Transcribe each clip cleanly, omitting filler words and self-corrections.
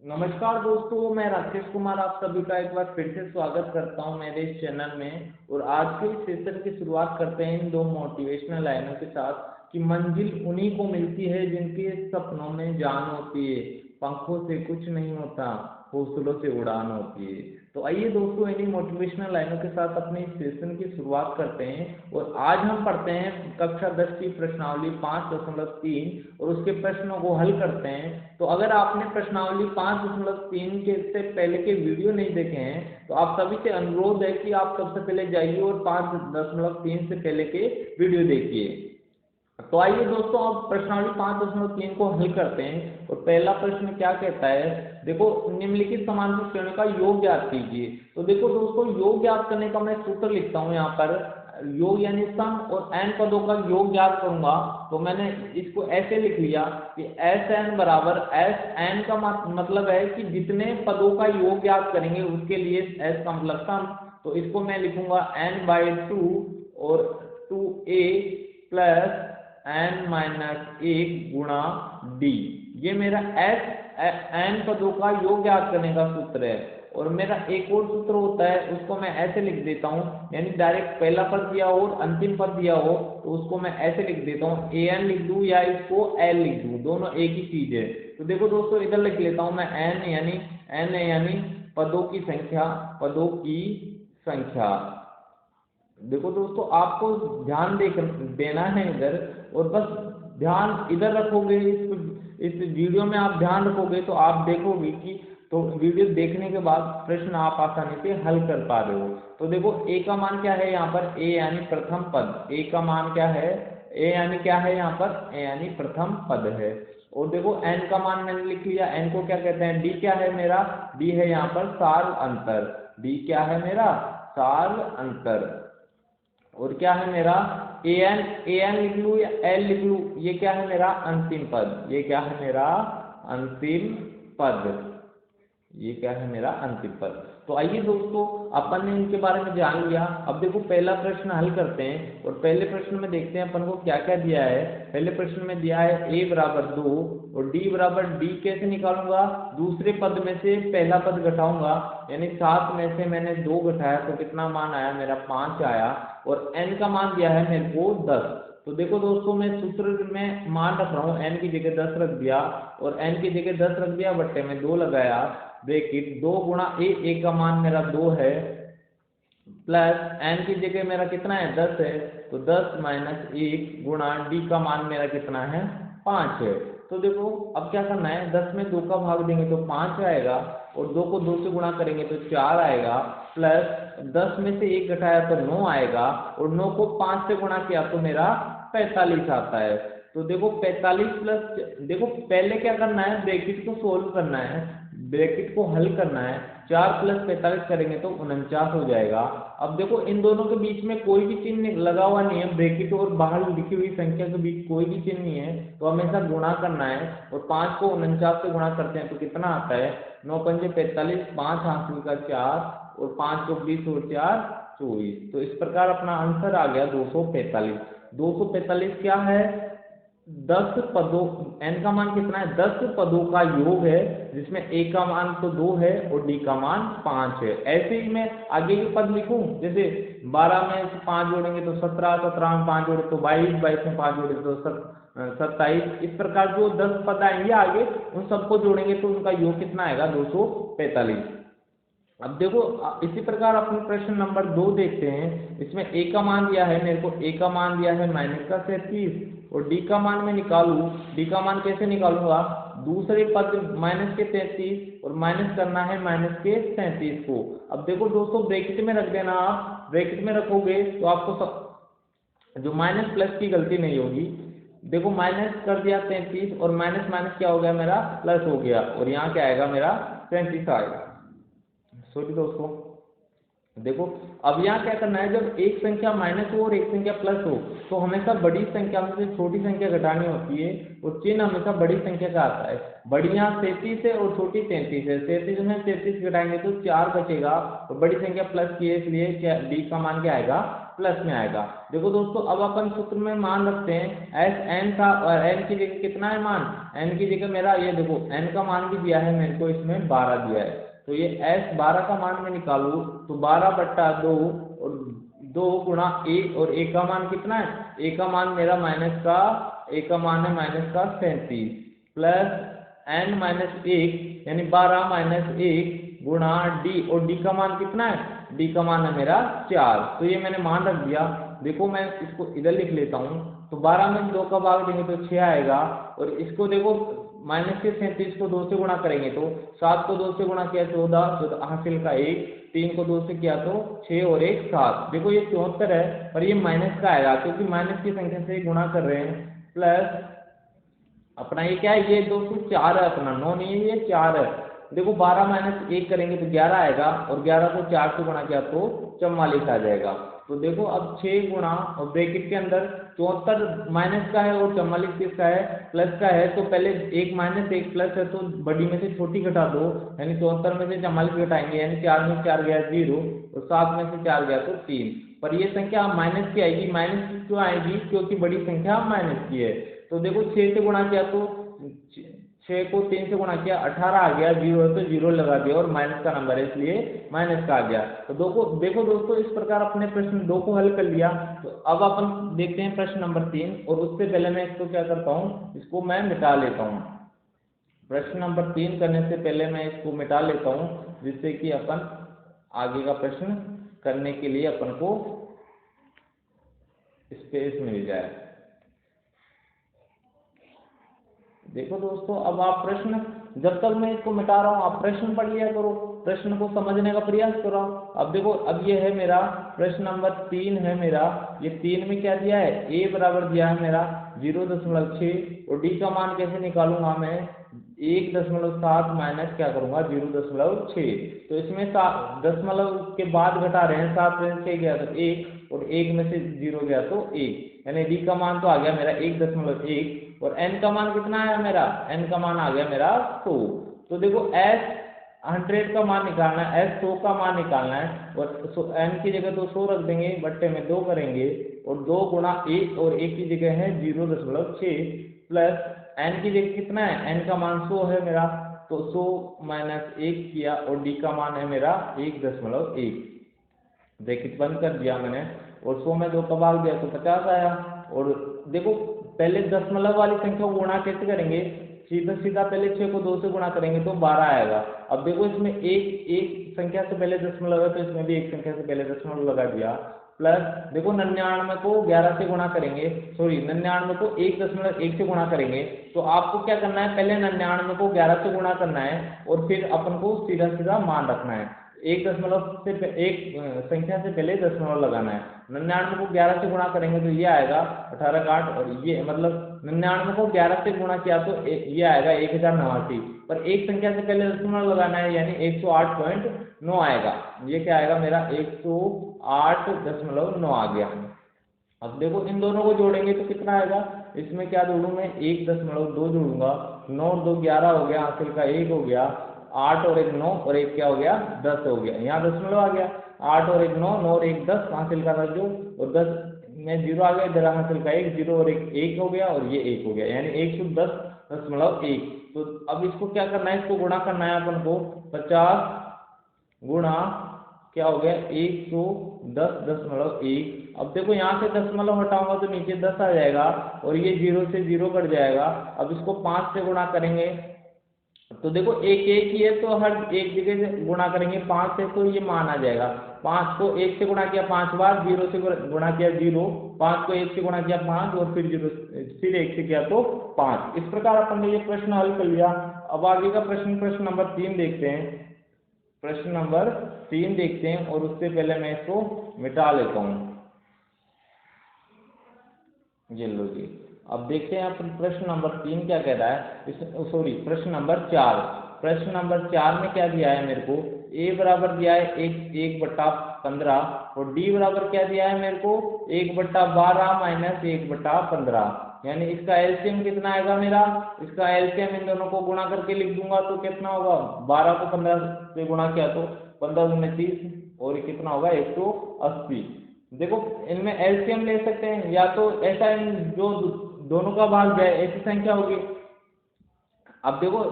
नमस्कार दोस्तों, मैं राकेश कुमार आप सभी का एक बार फिर से स्वागत करता हूं मेरे इस चैनल में। और आज के इस सेशन की शुरुआत करते हैं इन दो मोटिवेशनल लाइनों के साथ कि मंजिल उन्हीं को मिलती है जिनके सपनों में जान होती है। पंखों से कुछ नहीं होता, हौसलों से उड़ान होती है। तो आइए दोस्तों, इन्हीं मोटिवेशनल लाइनों के साथ अपने इस सेशन की शुरुआत करते हैं। और आज हम पढ़ते हैं कक्षा 10 की प्रश्नावली 5.3 और उसके प्रश्नों को हल करते हैं। तो अगर आपने प्रश्नावली 5.3 के से पहले के वीडियो नहीं देखे हैं तो आप सभी से अनुरोध है कि आप सबसे पहले जाइए और 5.3 से पहले के वीडियो देखिए। तो आइए दोस्तों, अब प्रश्नावली 5.3 को हल करते हैं। और पहला प्रश्न क्या कहता है, देखो, निम्नलिखित समांतर श्रेणियों का योग ज्ञात कीजिए। तो देखो दोस्तों, योग ज्ञात करने का मैं सूत्र लिखता हूँ यहाँ पर। योग यानी सम और n पदों का योग ज्ञात करूंगा। तो मैंने इसको ऐसे लिख लिया कि एस एन बराबर एस एन का मतलब है कि जितने पदों का योग ज्ञात करेंगे उसके लिए एस का मतलब सम। तो इसको मैं लिखूंगा n/2 और 2a प्लस n-1 गुणा डी। ये मेरा n पदों का योग ज्ञात करने का सूत्र है। और मेरा एक और सूत्र होता है, उसको मैं ऐसे लिख देता हूँ, यानी डायरेक्ट पहला पद दिया हो और अंतिम पद दिया हो तो उसको मैं ऐसे लिख देता हूँ, an लिख दूँ या इसको l लिख दूँ, दोनों एक ही चीज है। तो देखो दोस्तों, इधर लिख लेता हूँ मैं n यानी पदों की संख्या, पदों की संख्या। देखो दोस्तों, आपको ध्यान देना है इधर, और बस ध्यान इधर रखोगे, इस वीडियो में आप ध्यान रखोगे तो आप देखोगे कि तो वीडियो देखने के बाद प्रश्न आप आसानी से हल कर पा रहे हो। तो देखो, ए का मान क्या है यहाँ पर, ए यानी प्रथम पद। ए का मान क्या है, ए यानी क्या है यहाँ पर, ए यानी प्रथम पद है। और देखो, एन का मान मैंने लिख लिया, एन को क्या कहते हैं, डी क्या है मेरा, डी है यहाँ पर सार अंतर। डी क्या है मेरा, सार अंतर। और क्या है मेरा, ए एन लिख लूँ या एल लिख लूँ, ये क्या है मेरा अंतिम पद। ये क्या है मेरा अंतिम पद, ये क्या है मेरा अंतिम पद। तो आइए दोस्तों, अपन ने इनके बारे में जान लिया। अब देखो, पहला प्रश्न हल करते हैं। और पहले प्रश्न में देखते हैं अपन को क्या क्या दिया है। पहले प्रश्न में दिया है a बराबर 2 और d बराबर d। कैसे निकालूंगा, दूसरे पद में से पहला पद घटाऊंगा, यानी 7 में से मैंने 2 घटाया तो कितना मान आया मेरा, 5 आया। और n का मान दिया है मेरे को 10। तो देखो दोस्तों, मैं सूत्र में मान रख रहा हूँ, n की जगह 10 रख दिया और n की जगह 10 रख दिया, बट्टे में 2 लगाया, ब्रैकेट 2 गुणा ए का मान मेरा 2 है, प्लस n की जगह मेरा कितना है 10 है, तो 10-1 गुणा डी का मान मेरा कितना है 5 है। तो देखो, अब क्या करना है, 10 में 2 का भाग देंगे तो 5 आएगा, और 2 को 2 से गुणा करेंगे तो 4 आएगा, प्लस 10 में से 1 घटाया तो 9 आएगा, और 9 को 5 से गुणा किया तो मेरा 45 आता है। तो देखो 45 प्लस, देखो पहले क्या करना है, ब्रैकेट को सोल्व करना है, ब्रैकेट को हल करना है। 4 प्लस 45 करेंगे तो 49 हो जाएगा। अब देखो, इन दोनों के बीच में कोई भी चिन्ह लगा हुआ नहीं है, ब्रैकेट और बाहर लिखी हुई संख्या के बीच कोई भी चिन्ह नहीं है, तो हमेशा गुणा करना है। और 5 को 49 से गुणा करते हैं तो कितना आता है, 9×5 45, 5 हासिल का 4, और 5 को 20 और 4 24। तो इस प्रकार अपना आंसर आ गया 245। 245 क्या है, 10 पदों, n का मान कितना है, 10 पदों का योग है, जिसमें a का मान तो 2 है और d का मान 5 है। ऐसे ही मैं आगे के पद लिखूं, जैसे 12 में से 5 जोड़ेंगे तो 17, 17 में 5 जोड़े तो 22, 22 में 5 जोड़े तो 27। इस प्रकार जो 10 पद आएंगे आगे, उन सबको जोड़ेंगे तो उनका योग कितना आएगा, 245। अब देखो, इसी प्रकार अपने प्रश्न नंबर 2 देखते हैं। इसमें a का मान दिया है मेरे को, a का मान दिया है -37, और d का मान मैं निकालूं, d का मान कैसे निकालूंगा, दूसरे पद माइनस के 33 और माइनस करना है माइनस के 37 को। अब देखो दोस्तों, ब्रैकेट में रख देना, आप ब्रैकेट में रखोगे तो आपको जो माइनस प्लस की गलती नहीं होगी। देखो, माइनस कर दिया 33 और माइनस माइनस क्या हो गया मेरा, प्लस हो गया, और यहाँ क्या आएगा मेरा 37 आएगा। सॉरी दोस्तों, देखो अब यहाँ क्या करना है, जब एक संख्या माइनस हो और एक संख्या प्लस हो तो हमेशा बड़ी संख्या में से छोटी संख्या घटानी होती है, और चिन्ह हमेशा बड़ी संख्या का आता है। बड़ी यहाँ 37 है और छोटी 33 है, 37 में 33 घटाएंगे तो 4 बचेगा, और बड़ी संख्या प्लस की है, इसलिए क्या डी का मान क्या आएगा प्लस में आएगा। देखो दोस्तों अब अपन सूत्र में मान रखते हैं एस एन था और एन की जगह कितना है मान, एन की जगह मेरा ये देखो एन का मान भी दिया है मेरे को, इसमें 12 दिया है, तो ये एस 12 का मान मैं निकालूँ तो 12/2 और 2 गुणा ए, और ए का मान कितना है, ए का मान मेरा ए का मान है -37 प्लस एन -1 यानी 12 - 1 गुणा डी, और डी का मान कितना है, डी का मान है मेरा 4। तो ये मैंने मान रख दिया। देखो मैं इसको इधर लिख लेता हूँ, तो 12 में 2 का भाग देंगे तो 6 आएगा, और इसको देखो -37 को 2 से गुणा करेंगे तो 7 को 2 से गुणा किया 14 हासिल का 1, 3 को 2 से किया तो 6 और 1 7। देखो ये 74 है, पर ये माइनस का आएगा क्योंकि माइनस की संख्या से गुणा कर रहे हैं। प्लस अपना ये क्या है, ये 204 है, अपना 9 नहीं है, ये 4 है। देखो 12 - 1 करेंगे तो 11 आएगा, और 11 को 4 से गुणा किया तो 44 आ जाएगा। तो देखो अब 6 गुणा और ब्रैकेट के अंदर 74 माइनस का है और 44 किसका है, प्लस का है। तो पहले एक माइनस एक प्लस है, तो बड़ी में से छोटी घटा दो, यानी 74 में से 44 घटाएंगे, यानी 4 में 4 गया 0 और 7 में से 4 गया तो 3। पर ये संख्या माइनस की आएगी, माइनस की क्यों आएगी, क्योंकि बड़ी संख्या माइनस की है। तो देखो 6 से गुणा किया तो 6 को 3 से गुणा किया 18 आ गया, 0 है तो 0 लगा दिया, और माइनस का नंबर है इसलिए माइनस का आ गया। तो देखो दोस्तों इस प्रकार अपने प्रश्न 2 को हल कर लिया। तो अब अपन देखते हैं प्रश्न नंबर 3, और उससे पहले मैं इसको क्या करता हूँ, इसको मैं मिटा लेता हूँ। प्रश्न नंबर 3 करने से पहले मैं इसको मिटा लेता हूँ, जिससे कि अपन आगे का प्रश्न करने के लिए अपन को स्पेस मिल जाए। देखो दोस्तों अब आप प्रश्न, जब तक मैं इसको मिटा रहा हूँ आप प्रश्न पढ़ लिया करो, प्रश्न को समझने का प्रयास करो। अब देखो अब ये है मेरा प्रश्न नंबर 3 है मेरा, ये 3 में क्या दिया है, ए बराबर दिया है मेरा 0.6, और डी का मान कैसे निकालूंगा मैं, 1.7 माइनस क्या करूंगा 0.6। तो इसमें दशमलव के बाद घटा रहे हैं, 7 में से गया तो 1 और 1 में से 0 गया तो 1, यानी डी का मान तो आ गया मेरा 1.1, और n का मान कितना आया मेरा, n का मान आ गया मेरा 100। तो देखो s 100 का मान निकालना है, s 100 का मान निकालना है, और n की जगह तो 100 रख देंगे, बट्टे में 2 करेंगे, और 2 गुणा 1, और 1 की जगह है 0.6 प्लस n की जगह कितना है, n का मान 100 है मेरा, तो 100 - 1 किया, और d का मान है मेरा 1.1, ब्रैकेट बंद कर दिया मैंने, और 100 में 2 का भाग दिया तो 50 आया। और देखो पहले दशमलव वाली संख्या को गुणा कैसे करेंगे, सीधा पहले 6 को 2 से गुणा करेंगे तो 12 आएगा। अब देखो इसमें एक संख्या से पहले दशमलव है, तो इसमें भी एक संख्या से पहले दशमलव लगा दिया। प्लस देखो 99 को 11 से गुणा करेंगे, 99 को 1.1 से गुणा करेंगे, तो आपको क्या करना है, पहले 99 को 11 से गुणा करना है, और फिर अपन को सीधा मान रखना है, एक संख्या से पहले दशमलव लगाना है। 99 को 11 से गुणा करेंगे तो ये आएगा 18 का 8, और ये मतलब 99 को 11 से गुणा किया तो ये आएगा 1089, पर एक संख्या से पहले दशमलव लगाना है, यानी 108.9 आएगा। ये क्या आएगा मेरा 108.9 आ गया। अब देखो इन दोनों को जोड़ेंगे तो कितना आएगा, इसमें क्या जोड़ूँ मैं, 1.2 जोड़ूंगा, 9 और 2 11 हो गया, हासिल का 1 हो गया, 8 और 1 9 और 1 क्या हो गया 10 हो गया, यहाँ दशमलव आ गया, 8 और 1 9, 9 और 1 10, हासिल का था जो, और 10 में 0 आ गया, इधर हासिल का 1, 0 और 1 हो गया, और ये 1 हो गया, यानी 110.1। तो अब इसको क्या करना है, इसको गुणा करना है अपन को, 50 गुणा क्या हो गया 110.1। अब देखो यहाँ से दशमलव हटाऊंगा तो नीचे 10 आ जाएगा, और ये 0 से 0 कट जाएगा। अब इसको 5 से गुणा करेंगे, तो देखो एक ही है, तो हर एक जगह से गुणा करेंगे 5 से, तो ये मान आ जाएगा। 5 को 1 से गुणा किया 5 बार, 0 से गुणा किया 0, 5 को 1 से गुणा किया 5, और फिर 1 से किया तो 5। इस प्रकार अपन ने ये प्रश्न हल कर लिया। अब आगे का प्रश्न नंबर 3 देखते हैं। प्रश्न नंबर 3 देखते हैं, और उससे पहले मैं इसको मिटा लेता हूँ। ये लो जी, अब देखते हैं अपन प्रश्न नंबर 3 क्या कह रहा है, प्रश्न नंबर 4। प्रश्न नंबर 4 में क्या दिया है मेरे को, a बराबर दिया है 1/15, और d बराबर क्या दिया है मेरे को 1/12 माइनस 1/15, यानी इसका एलसीएम कितना आएगा मेरा, इसका एलसीएम इन दोनों को गुणा करके लिख दूंगा तो कितना होगा, 12 को 15 से गुणा किया तो 15 दूनी 30, और कितना होगा 180। देखो इनमें एलसीएम ले सकते हैं, या तो ऐसा इन जो दोनों का भाग जाए ऐसी संख्या होगी। अब देखो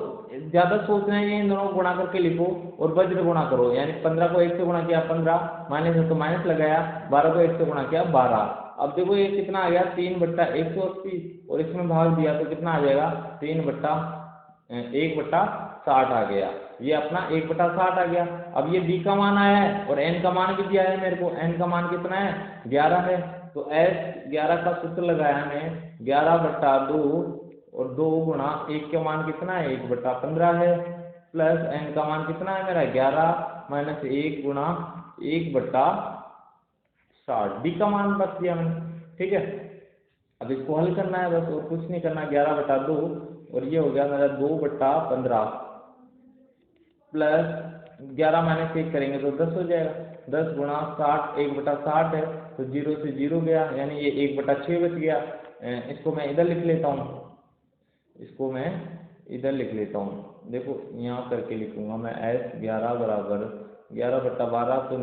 ज्यादा सोचना है, इन दोनों को गुणा करके लिखो और वज्र गुणा करो, यानी 15 को 1 से गुणा किया 15, माइनस है तो माइनस लगाया, 12 को 1 से गुणा किया 12। अब देखो ये कितना आ गया 3/180, और इसमें भाग दिया तो कितना आ जाएगा 1/60 आ गया। ये अपना 1/60 आ गया। अब ये b का मान आया है और n का मान भी दिया है मेरे को, n का मान कितना है 11 है। तो s 11 का सूत्र लगाया मैं 11/2, और 2 गुणा 1 का मान कितना है 1/15 है, प्लस n का मान कितना है मेरा 11 माइनस 1 गुणा 1/60, डी का मान बच दिया मैंने। ठीक है, अब इसको हल करना है बस, और कुछ नहीं करना। 11/2 और ये हो गया मेरा 2/15, प्लस 11 माइनस 1 करेंगे तो 10 हो जाएगा। 10 गुणा 60, 1/60 है, तो 0 से 0 गया, यानी ये 1/6 बच गया। इसको मैं इधर लिख लेता हूँ, इसको मैं इधर लिख लेता हूँ। देखो यहाँ करके लिखूंगा मैं, S11 बराबर 11/12, तो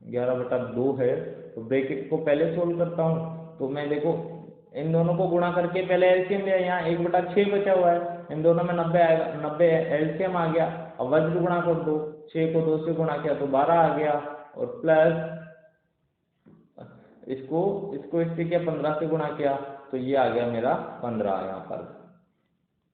11/2 है। तो ब्रैकेट को पहले सोल्व करता हूँ, तो मैं देखो इन दोनों को गुणा करके पहले एलसीएम लिया, यहाँ 1/6 बचा हुआ है, इन दोनों में 90 आएगा, 90 एलसीएम आ गया। अब वज्र गुणा कर दो, 6 को 2 से गुणा किया तो 12 आ गया, और प्लस इसको इसको इससे किया 15 से गुणा किया तो ये आ गया मेरा 15 यहाँ पर।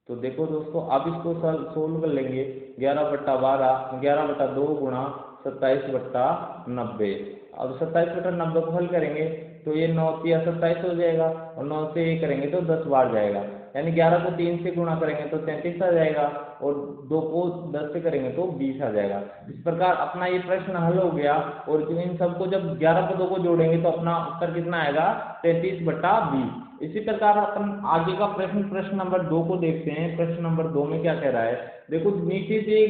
तो देखो दोस्तों अब इसको सोल्व कर लेंगे, 11/2 गुणा 27/90। अब 27/90 को हल करेंगे तो ये 9 या 27 हो जाएगा, और 9 से ये करेंगे तो 10 बार जाएगा, यानी 11 को 3 से गुणा करेंगे तो 33 आ जाएगा, और 2 को 10 से करेंगे तो 20 आ जाएगा। इस प्रकार अपना ये प्रश्न हल हो गया। और जो इन सबको जब 11 पदों को जोड़ेंगे तो अपना उत्तर कितना आएगा 33/20। इसी प्रकार अपन आगे का प्रश्न नंबर 2 को देखते हैं। प्रश्न नंबर 2 में क्या कह रहा है, देखो नीचे से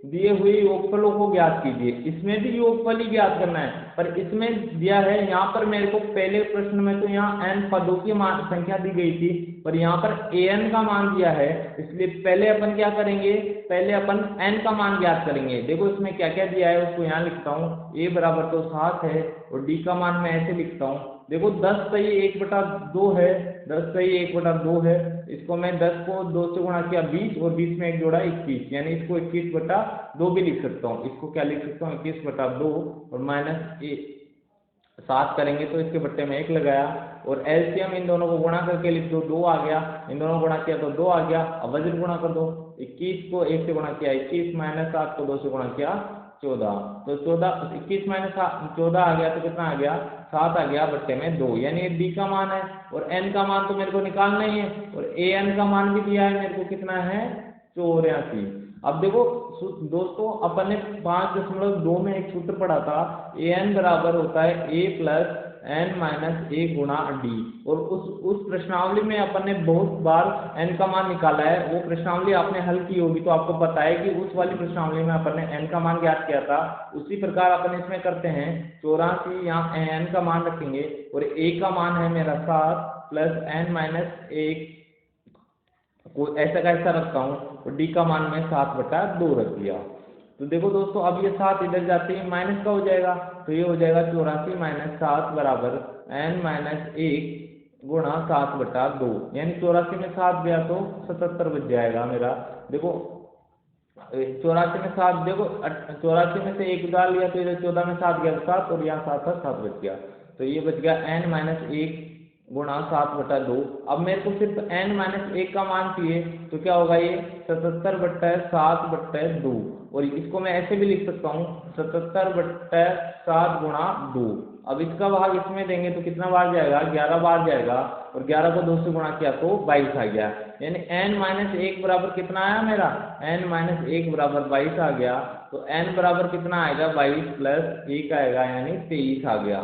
दिए हुए योगफलों को ज्ञात कीजिए। इसमें भी योगफल ही ज्ञात करना है, पर इसमें दिया है यहाँ पर मेरे को पहले प्रश्न में तो यहाँ n पदों की संख्या दी गई थी, पर यहाँ पर an का मान दिया है, इसलिए पहले अपन क्या करेंगे, पहले अपन n का मान ज्ञात करेंगे। देखो इसमें क्या क्या दिया है उसको यहाँ लिखता हूँ, a बराबर तो 7 है, और d का मान मैं ऐसे लिखता हूँ। देखो 10 सही 1/2 है, 10 सही 1/2 है, इसको मैं 10 को 2 से गुणा किया 20, और 20 में 1 जोड़ा 21, यानी इसको 21/2 भी लिख सकता हूँ। इसको क्या लिख सकता हूँ 21/2, और माइनस 7 करेंगे तो इसके बट्टे में 1 लगाया, और एलसीएम इन दोनों को गुणा करके लिख दो, 2 आ गया, इन दोनों को गुणा किया तो 2 आ गया। अब वज्र गुणा कर दो, 21 को 1 से गुणा किया 21, माइनस 7 को 2 से गुणा किया 14, तो 14 21 माइनस 14 आ गया, तो कितना आ गया 7 आ गया बट्टे में 2, यानी डी का मान है। और एन का मान तो मेरे को निकालना ही है, और ए एन का मान भी दिया है मेरे को, कितना है 84। अब देखो दोस्तों अपन ने 5.2 में एक सूत्र पढ़ा था, ए एन बराबर होता है ए प्लस एन माइनस ए गुणा डी, और उस प्रश्नावली में अपन ने बहुत बार एन का मान निकाला है। वो प्रश्नावली आपने हल की होगी तो आपको पता है कि उस वाली प्रश्नावली में अपन ने एन का मान ज्ञात किया था। उसी प्रकार अपन इसमें करते हैं 84, यहाँ एन का मान रखेंगे, और ए का मान है मेरा 7 प्लस एन माइनस 1 को ऐसा का ऐसा रखता हूँ, और डी का मान में 7/2 रख दिया। तो देखो दोस्तों अब ये 7 इधर जाते ही माइनस का हो जाएगा, तो ये हो जाएगा 84 माइनस 7 बराबर n माइनस 1 गुणा 7/2, यानी 84 में 7 गया तो 77 बच जाएगा मेरा। देखो 84 में 7, देखो 84 में से 1 डाल लिया तो इधर 14 में 7 गया तो 7, और यहाँ 7 था 7 बच गया, तो ये बच गया n माइनस 1 गुणा 7/2। अब मेरे को सिर्फ n माइनस 1 का मान चाहिए, तो क्या होगा ये 77/7/2, और इसको मैं ऐसे भी लिख सकता हूँ 77/7 गुणा 2। अब इसका भाग इसमें देंगे तो कितना बार जाएगा 11 बार जाएगा, और 11 को 2 से गुणा किया तो 22 आ गया, यानी n माइनस 1 बराबर कितना आया मेरा, n माइनस 1 बराबर 22 आ गया। तो n बराबर कितना आएगा 22 प्लस 1 आएगा, यानी 23 आ गया।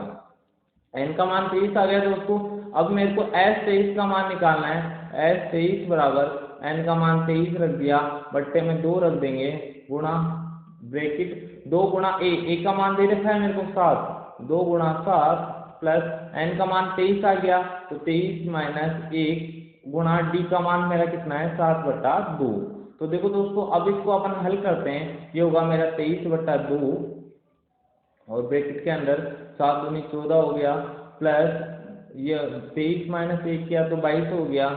n का मान 23 आ गया दोस्तों। अब मेरे को S23 का मान निकालना है। S23 बराबर n का मान 23 रख दिया, बट्टे में 2 रख देंगे, गुणा ब्रैकेट 2 गुणा a का मान दे रखा है मेरे को 7, 2 गुणा 7 प्लस n का मान 23 आ गया, तो 23 माइनस 1 गुणा d का मान मेरा कितना है 7/2। तो देखो दोस्तों अब इसको अपन हल करते हैं, ये होगा मेरा 23/2, और ब्रैकेट के अंदर 7 दूनी 14 हो गया, प्लस ये 23 माइनस 1 किया तो 22 हो गया,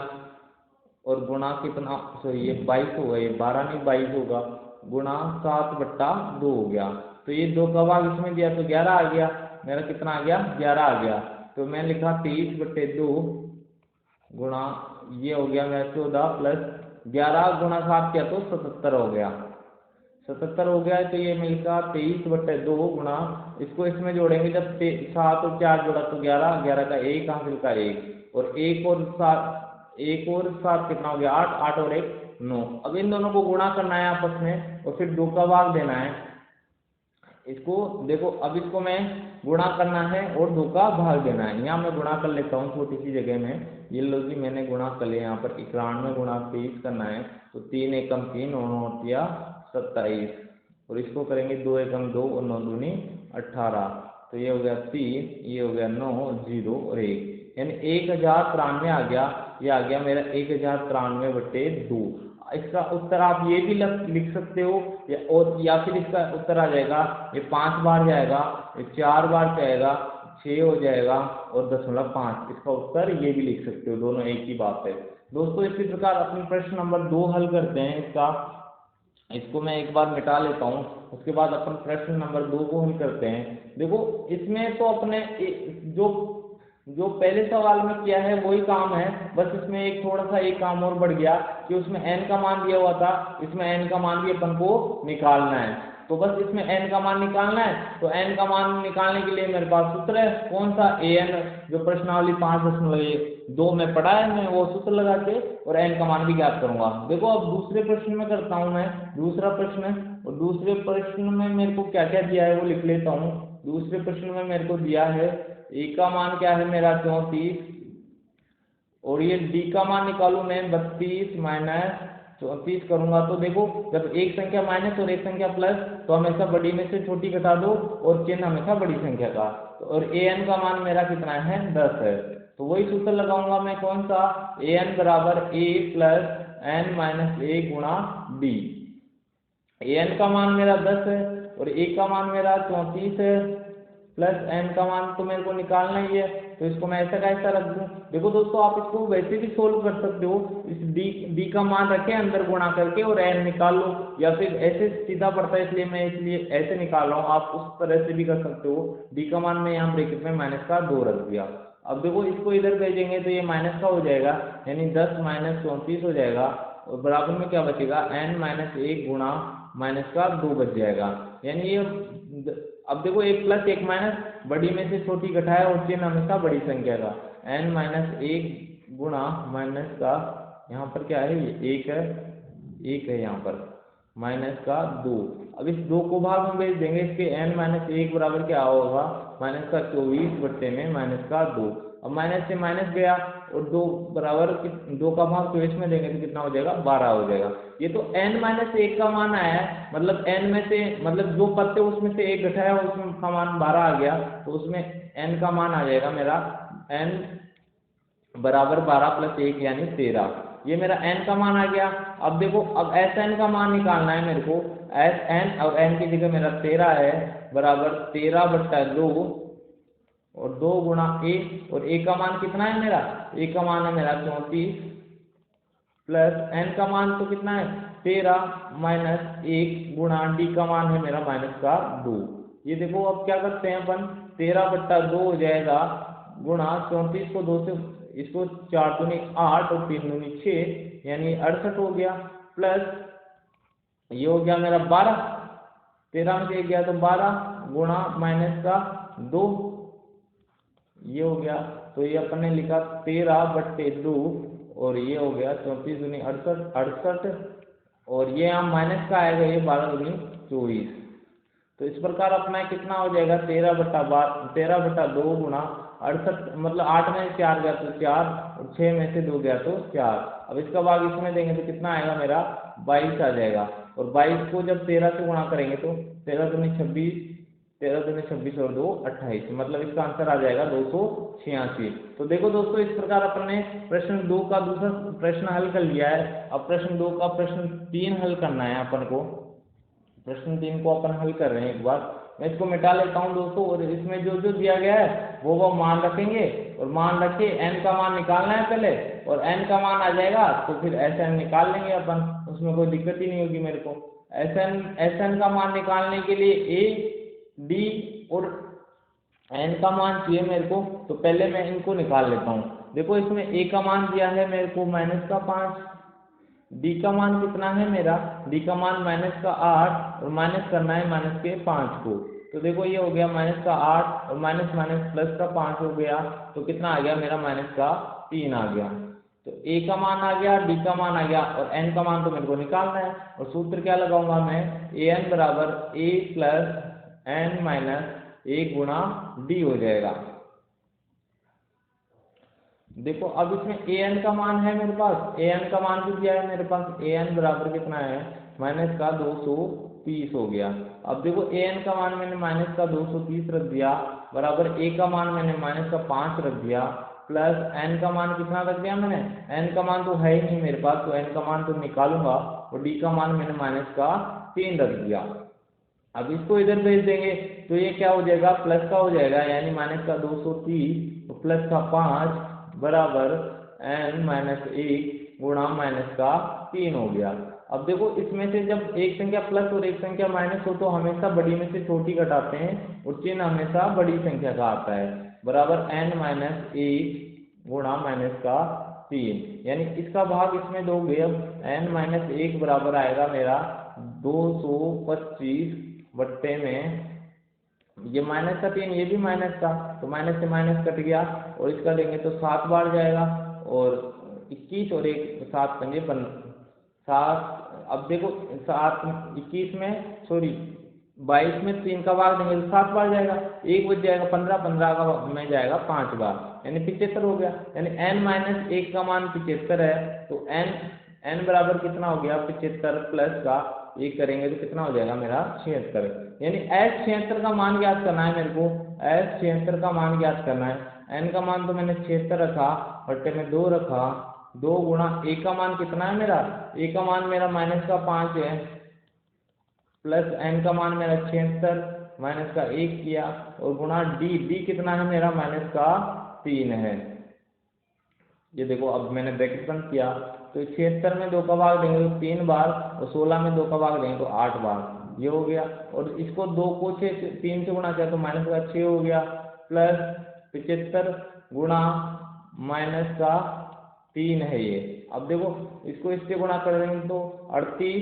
और गुणा कितना, सॉरी ये 22 होगा, ये 12 नहीं 22 होगा, गुणा 7/2 हो गया। तो ये 2 का भाग इसमें दिया तो 11 आ गया, मेरा कितना आ गया 11 आ गया। तो मैं लिखा 23/2 गुणा ये हो गया मेरा 14 प्लस 11 गुणा 7 किया तो 77 हो गया, 77 हो गया। तो ये मैं लिखा 23/2 गुणा, इसको इसमें जोड़ेंगे जब 7 और 4 जोड़ा तो 11, 11 का 1 हासिल का 1, और 1 और 7 कितना हो गया 8, 8 और 1 9। अब इन दोनों को गुणा करना है आपस में और फिर 2 का भाग देना है। इसको देखो, अब इसको मैं गुणा करना है और 2 का भाग देना है। यहाँ मैं गुणा कर लेता हूँ छोटी सी जगह में, ये लो जी मैंने गुणा कर लिया। यहाँ पर 91 गुणा 23 करना है, तो 3 एकम 3 और 9 27, और इसको करेंगे 2 एकम 2 और 9 दूनी 18, तो ये हो गया 3, ये हो गया 9, 0 और 1, यानी 1093 आ गया। ये आ गया मेरा 1093/2। इसका उत्तर आप ये भी लिख सकते हो, या फिर इसका उत्तर आ जाएगा, ये 5 बार जाएगा, ये 4 बार जाएगा, 6 हो जाएगा और 0.5। इसका उत्तर ये भी लिख सकते हो, दोनों एक ही बात है। दोस्तों इसी प्रकार अपने प्रश्न नंबर 2 हल करते हैं। इसको मैं एक बार मिटा लेता हूँ, उसके बाद अपन प्रश्न नंबर 2 को हल करते हैं। देखो इसमें तो अपने जो पहले सवाल में किया है वही काम है, बस इसमें एक थोड़ा सा एक काम और बढ़ गया कि उसमें n का मान दिया हुआ था, इसमें n का मान भी अपन को निकालना है। तो बस इसमें n का मान निकालना है, तो n का मान निकालने के लिए मेरे पास सूत्र है, कौन सा, an, जो प्रश्नावली 5.2 में पढ़ा है, मैं वो सूत्र लगा के और n का मान भी ज्ञात करूंगा। देखो अब दूसरे प्रश्न में करता हूँ मैं, दूसरा प्रश्न, और दूसरे प्रश्न में मेरे को क्या क्या दिया है वो लिख लेता हूँ। दूसरे प्रश्न में मेरे को दिया है a का मान क्या है मेरा 34, और ये d का मान निकालू मैं 32 माइनस 34 करूंगा। तो देखो जब एक संख्या माइनस और एक संख्या प्लस, तो हमेशा बड़ी में से छोटी घटा दो और चिन्ह हमेशा बड़ी संख्या का, और an का मान मेरा कितना है 10 है। तो वही सूत्र लगाऊंगा मैं, कौन सा, an बराबर a प्लस n माइनस 1 गुणा d। an का मान मेरा 10 है और a का मान मेरा 34 है, प्लस n का मान तो मेरे को निकालना ही है, तो इसको मैं ऐसा का ऐसा रख दूं। देखो दोस्तों आप इसको वैसे भी सोल्व कर सकते हो, इस d का मान रखे अंदर गुणा करके और n निकाल लो, या फिर ऐसे सीधा पड़ता है इसलिए मैं ऐसे निकाल रहा हूँ, आप उस तरह से भी कर सकते हो। d का मान मैं यहाँ ब्रैकेट में -2 रख दिया। अब देखो इसको इधर भेजेंगे तो ये माइनस का हो जाएगा, यानी 10 माइनस 34 हो जाएगा, और बराबर में क्या बचेगा n माइनस 1 गुणा -2 बच जाएगा। यानी ये अब देखो एक प्लस एक माइनस, बड़ी में से छोटी घटाए और चिन्ह हमेशा बड़ी संख्या का, n माइनस 1 गुणा माइनस का, यहाँ पर क्या है ये 1 है यहाँ पर, -2। अब इस 2 को भाग में भेज देंगे, इसके n माइनस 1 बराबर क्या होगा, -24/2। अब माइनस से माइनस गया और 2 बराबर 2 का भाग 24 में देंगे तो कितना हो जाएगा 12 हो जाएगा। ये तो n माइनस 1 का मान आया है, मतलब n में से, मतलब जो पद थे उसमें से 1 घटाया उसमें का मान 12 आ गया, तो उसमें n का मान आ जाएगा मेरा n बराबर 12 प्लस 1 यानी 13। ये मेरा n का मान आ गया। अब देखो अब Sn का मान निकालना है मेरे को, Sn और n की जगह मेरा 13 है, बराबर 13/2 और 2 गुणा a, और a का मान कितना है मेरा, a का मान है मेरा 34, प्लस n का मान तो कितना है 13 माइनस 1 गुणा d का मान है मेरा -2। ये देखो अब क्या करते हैं अपन, 13/2 हो जाएगा गुणा 34 को 2 से, इसको 4 दूनी 8 और 3 दूनी 6, यानी 68 हो गया, प्लस ये हो गया मेरा 12, 13 में से 1 गया तो 12 गुणा -2, ये हो गया। तो ये अपन ने लिखा 13/2, और ये हो गया 34 दूनी 68, और ये यहाँ माइनस का आएगा, ये 12 दूनी 24। तो इस प्रकार अपना कितना हो जाएगा 13/2 गुणा 68, मतलब 8 में से 4 गया तो 4, और 6 में से 2 गया तो 4। अब इसका भाग इसमें देंगे तो कितना आएगा मेरा 22 आ जाएगा, और 22 को जब 13 से गुणा करेंगे तो 13 दूनी 26, 13 दूनी 26 और 2 28, मतलब इसका आंसर आ जाएगा 286। तो देखो दोस्तों इस प्रकार अपन ने प्रश्न 2 का दूसरा प्रश्न हल कर लिया है। अब प्रश्न 2 का प्रश्न 3 हल करना है अपन को। प्रश्न 3 को अपन हल कर रहे हैं एक बार। मैं इसको मिटा लेता हूँ दोस्तों, और इसमें जो जो दिया गया है वो मान रखेंगे, और मान रख के n का मान निकालना है पहले, और n का मान आ जाएगा तो फिर Sn निकाल लेंगे अपन, उसमें कोई दिक्कत ही नहीं होगी मेरे को। Sn का मान निकालने के लिए a d और n का मान चाहिए मेरे को, तो पहले मैं इनको निकाल लेता हूँ। देखो इसमें a का मान दिया है मेरे को -5, d का मान कितना है मेरा, d का मान -8, और माइनस करना है -5 को। तो देखो ये हो गया -8 और +5 हो गया, तो कितना आ गया मेरा -3 आ गया। तो a का मान आ गया, d का मान आ गया, और n का मान तो मेरे को निकालना है, और सूत्र क्या लगाऊंगा मैं, an बराबर a + n - 1 गुणा d हो जाएगा। देखो अब इसमें an का मान है मेरे पास, an का मान भी दिया है मेरे पास, an बराबर कितना है -230 हो गया। अब देखो an का मान मैंने -230 रख दिया, बराबर a का मान मैंने -5 रख दिया, प्लस n का मान कितना रख दिया मैंने, n का मान तो है ही नहीं मेरे पास, तो n का मान तो निकालूंगा, और d का मान मैंने -3 रख दिया। अब इसको इधर भेज देंगे तो ये क्या हो जाएगा, प्लस का हो जाएगा, यानी -230 तो +5 बराबर n - 1 गुणा -3 हो गया। अब देखो इसमें से जब एक संख्या प्लस और एक संख्या माइनस हो तो हमेशा बड़ी में से छोटी घटाते हैं, और चिन्ह हमेशा बड़ी संख्या का आता है, बराबर n - 1 गुणा -3, यानी इसका भाग इसमें दोगे, अब n - 1 बराबर आएगा मेरा 225 बट्टे में ये -3, ये भी माइनस था, तो माइनस से माइनस कट गया, और इसका लेंगे तो 7 बार जाएगा, और 21 और 1 7 पंजे 7। अब देखो 21 में सॉरी 22 में 3 का भाग देंगे तो 7 बार जाएगा, 1 बच जाएगा, 15 का में जाएगा 5 बार, यानी 75 हो गया, यानी n - 1 का मान 75 है, तो n बराबर कितना हो गया 75 प्लस का 1 करेंगे तो कितना हो जाएगा मेरा 76, यानी S76 का मान ज्ञात करना है मेरे को, S76 का मान ज्ञात करना है। n का मान तो मैंने 76 रखा, बट्टे में 2 रखा, 2 गुणा a का मान कितना है मेरा, a का मान मेरा -5 है, प्लस n का मान मेरा 76 -1 किया, और गुणा d कितना है मेरा -3 है। ये देखो अब मैंने ब्रैकेट बंद किया, तो 76 में 2 का भाग देंगे तो 3 बार, और 16 में 2 का भाग देंगे तो 8 बार, ये हो गया। और इसको 2 को 3 से गुणा किया तो -6 हो गया, प्लस 75 गुणा -3 है ये। अब देखो इसको इससे गुणा कर देंगे तो 38,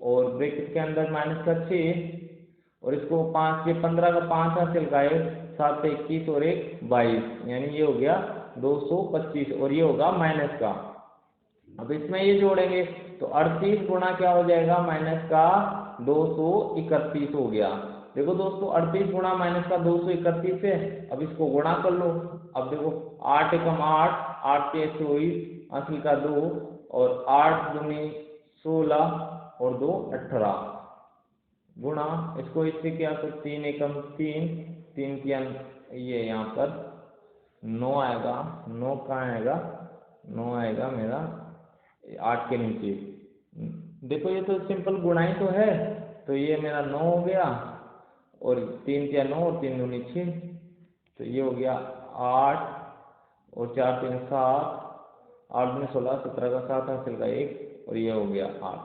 और ब्रैकेट के अंदर -6, और इसको 5 से 15 का 5 हासिल का 7 से 21 और 1 22, यानी ये हो गया 225, और ये होगा माइनस का। अब इसमें ये जोड़ेंगे तो 38 गुणा क्या हो जाएगा -231 हो गया। देखो दोस्तों 38 गुणा -231 है, अब इसको गुणा कर लो। अब देखो 8 एकम 8, 8 के 24, हासिल का 2, और 8 दूनी 16 और 2 18, गुणा इसको इससे क्या तो 3 एकम 3, 3 किया ये यहाँ पर 9 आएगा, 9 कहाँ आएगा, 9 आएगा मेरा 8 के नीचे। देखो ये तो सिंपल गुणाई तो है, तो ये मेरा 9 हो गया, और 3 किया 9 और 3 दूनी 6, तो ये हो गया 8 और 4 3 7, 8 दूनी 16, 17 का 7 हासिल का 1, और ये हो गया 8,